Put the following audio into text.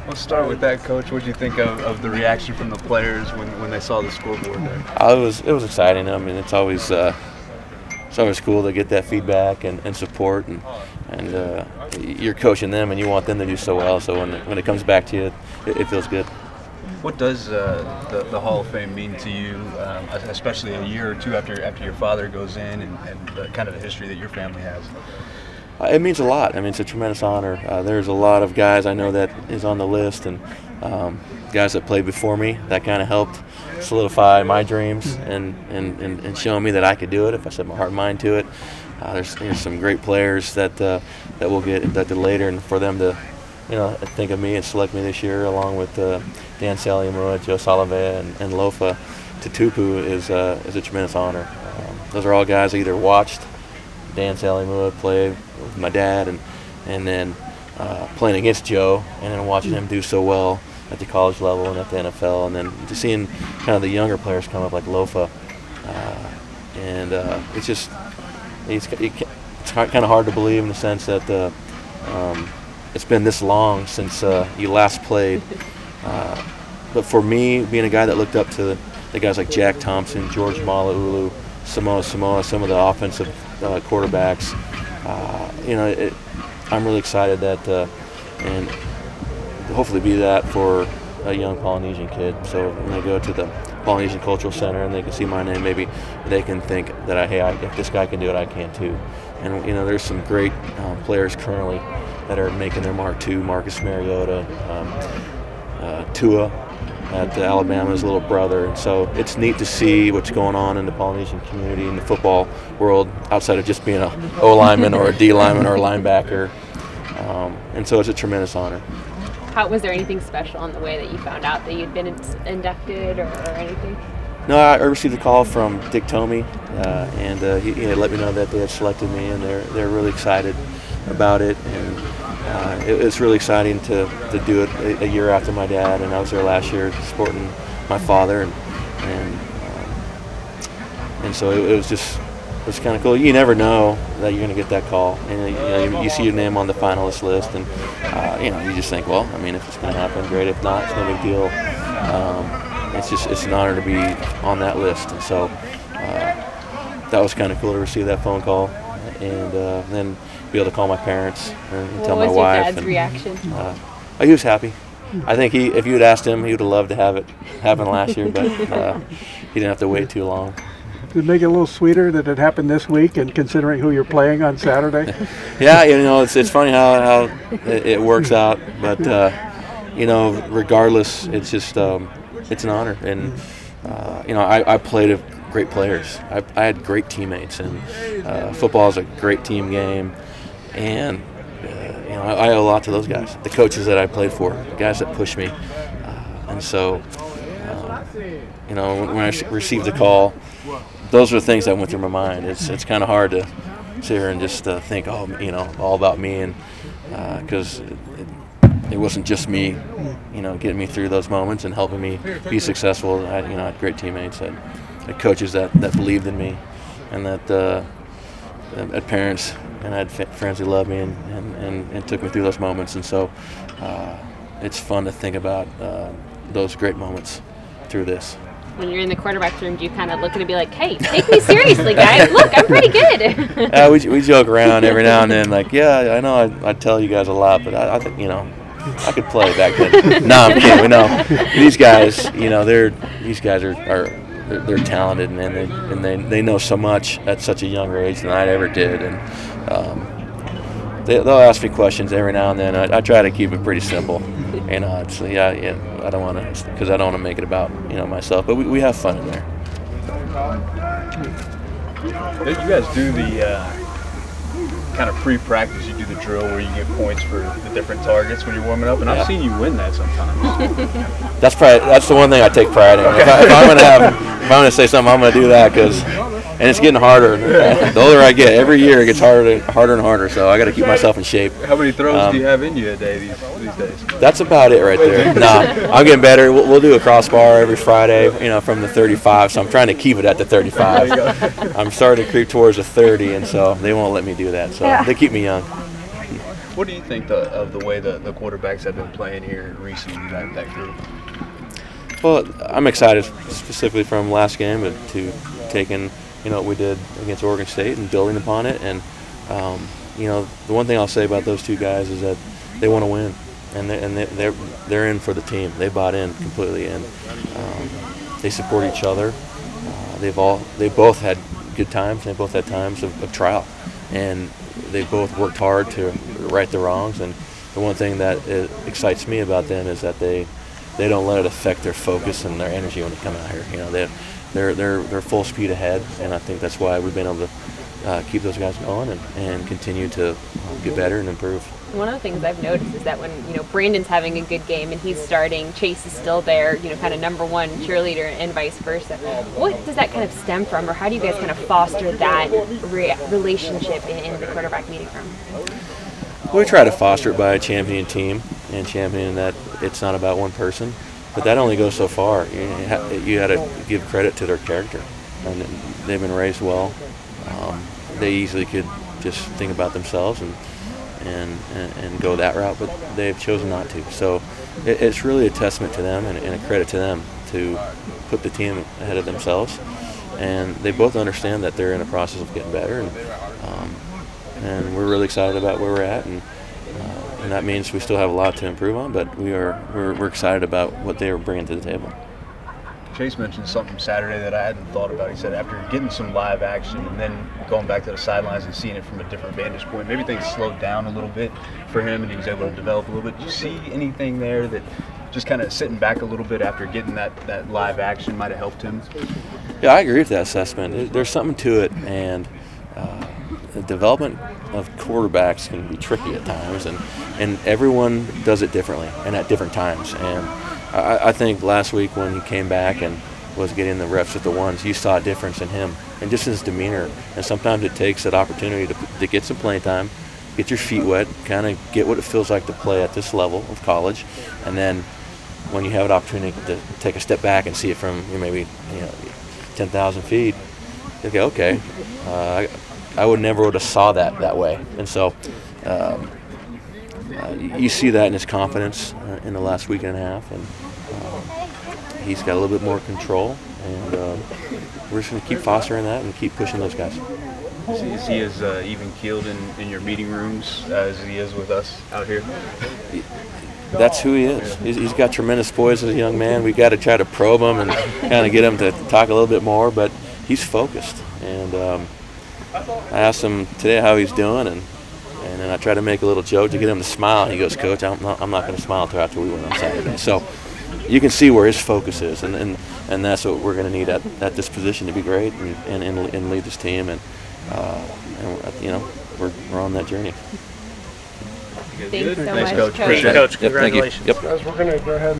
Let's start with that, Coach. What did you think of the reaction from the players when they saw the scoreboard there? It was exciting. I mean, it's always cool to get that feedback and support, and you're coaching them and you want them to do so well. So when it comes back to you, it feels good. What does the Hall of Fame mean to you, especially a year or two after your father goes in, and the kind of the history that your family has? It means a lot. I mean, it's a tremendous honor. There's a lot of guys I know that is on the list, and guys that played before me that kind of helped solidify my dreams and show me that I could do it if I set my heart and mind to it. There's some great players that will get inducted later, and for them to think of me and select me this year, along with Dan Saliamua, Joe Salavea, and Lofa Tutupu is a tremendous honor. Those are all guys I either watched Dan Saliamua play with my dad, and then playing against Joe, and then watching him do so well at the college level and at the NFL, and then just seeing kind of the younger players come up like Lofa, and it's kind of hard to believe in the sense that it's been this long since you last played. But for me, being a guy that looked up to the guys like Jack Thompson, George Malaulu, Samoa, some of the offensive quarterbacks, I'm really excited that and hopefully be that for a young Polynesian kid. So when they go to the Polynesian Cultural Center and they can see my name, maybe they can think that if this guy can do it, I can too. And there's some great players currently that are making their mark too. Marques Mariota, Tua at Alabama's little brother. And so it's neat to see what's going on in the Polynesian community, in the football world, outside of just being a O lineman or a D lineman or a linebacker. And so it's a tremendous honor. Was there anything special on the way that you found out that you'd been inducted or anything? No, I received a call from Dick Tomey, and he had let me know that they had selected me, and they're really excited about it. And it's really exciting to do it a year after my dad, and I was there last year supporting my father, and so it was kind of cool. You never know that you're going to get that call, and you see your name on the finalist list, and you just think, well, I mean, if it's going to happen, great. If not, it's no big deal. It's an honor to be on that list, and so that was kind of cool to receive that phone call, and then be able to call my parents and tell my wife. What was your dad's reaction? He was happy. I think if you had asked him, he would have loved to have it happen last year, but he didn't have to wait too long. Did it make it a little sweeter that it happened this week, and considering who you're playing on Saturday? Yeah, it's funny how it works out, but regardless, it's just it's an honor, and I played with great players. I had great teammates, and football is a great team game, and I owe a lot to those guys, the coaches that I played for, the guys that pushed me, and so when I received the call, those are the things that went through my mind. It's kind of hard to sit here and just think, all about me, and because it wasn't just me, getting me through those moments and helping me be successful. I had great teammates, I had coaches that believed in me, and that had parents, and I had friends who loved me and took me through those moments. And so it's fun to think about those great moments through this. When you're in the quarterback's room, do you kind of look at it and be like, hey, take me seriously, guys. Look, I'm pretty good. Yeah, we joke around every now and then, like, yeah, I know I tell you guys a lot, but I think, I could play back then. No, I'm kidding. No, these guys, they're talented, and they know so much at such a younger age than I ever did, and they'll ask me questions every now and then. I try to keep it pretty simple, I don't want to, because I don't want to make it about myself, but we have fun in there. You guys do the kind of pre-practice, you do the drill where you get points for the different targets when you're warming up, and I've seen you win that sometimes. That's the one thing I take pride in. Okay. If I'm going to say something, I'm going to do that, and it's getting harder. The older I get, every year it gets harder and harder. So I got to keep myself in shape. How many throws do you have in you a day these days? That's about it right there. I'm getting better. We'll do a crossbar every Friday, from the 35. So I'm trying to keep it at the 35. I'm starting to creep towards the 30, and so they won't let me do that. So they keep me young. What do you think of the way the quarterbacks have been playing here recently, that group? Well, I'm excited specifically from last game to taking, what we did against Oregon State and building upon it. And, the one thing I'll say about those two guys is that they want to win, and they're in for the team. They bought in completely, and they support each other. They both had good times. They both had times of trial, and they both worked hard to right the wrongs. And the one thing that excites me about them is that they don't let it affect their focus and their energy when they come out here. They're full speed ahead, and I think that's why we've been able to keep those guys going and continue to get better and improve. One of the things I've noticed is that when Brandon's having a good game and he's starting, Chase is still there, kind of -- 1 cheerleader, and vice versa. What does that kind of stem from, or how do you guys kind of foster that relationship in the quarterback meeting room? We try to foster it by championing team and championing that it's not about one person, but that only goes so far. You got to give credit to their character, and they've been raised well. They easily could just think about themselves and go that route, but they've chosen not to. So it's really a testament to them and a credit to them to put the team ahead of themselves. And they both understand that they're in a process of getting better, and we're really excited about where we're at, and that means we still have a lot to improve on, but we're excited about what they are bringing to the table. Chase mentioned something Saturday that I hadn't thought about. He said after getting some live action and then going back to the sidelines and seeing it from a different vantage point, maybe things slowed down a little bit for him and he was able to develop a little bit. Do you see anything there that just kind of sitting back a little bit after getting that live action might have helped him? Yeah, I agree with that assessment. There's something to it, and the development of quarterbacks can be tricky at times, and everyone does it differently and at different times. And I think last week when he came back and was getting the reps with the ones, you saw a difference in him and just his demeanor. And sometimes it takes that opportunity to get some playing time, get your feet wet, kind of get what it feels like to play at this level of college, and then when you have an opportunity to take a step back and see it from maybe 10,000 feet, you go, okay, I would never have saw that way. And so you see that in his confidence in the last week and a half, and he's got a little bit more control, and we're just going to keep fostering that and keep pushing those guys. Is he as even-keeled in your meeting rooms as he is with us out here? That's who he is. He's got tremendous poise as a young man. We've got to try to probe him and kind of get him to talk a little bit more, but he's focused. And I asked him today how he's doing, and then I tried to make a little joke to get him to smile. He goes, "Coach, I'm not going to smile until after we win on Saturday." So you can see where his focus is, and that's what we're going to need at this position to be great and lead this team. And we're on that journey. Thanks so Thanks, much, Coach. Coach. Appreciate it. Coach, Yep, thank you. congratulations. Yep. Guys, we're going to go ahead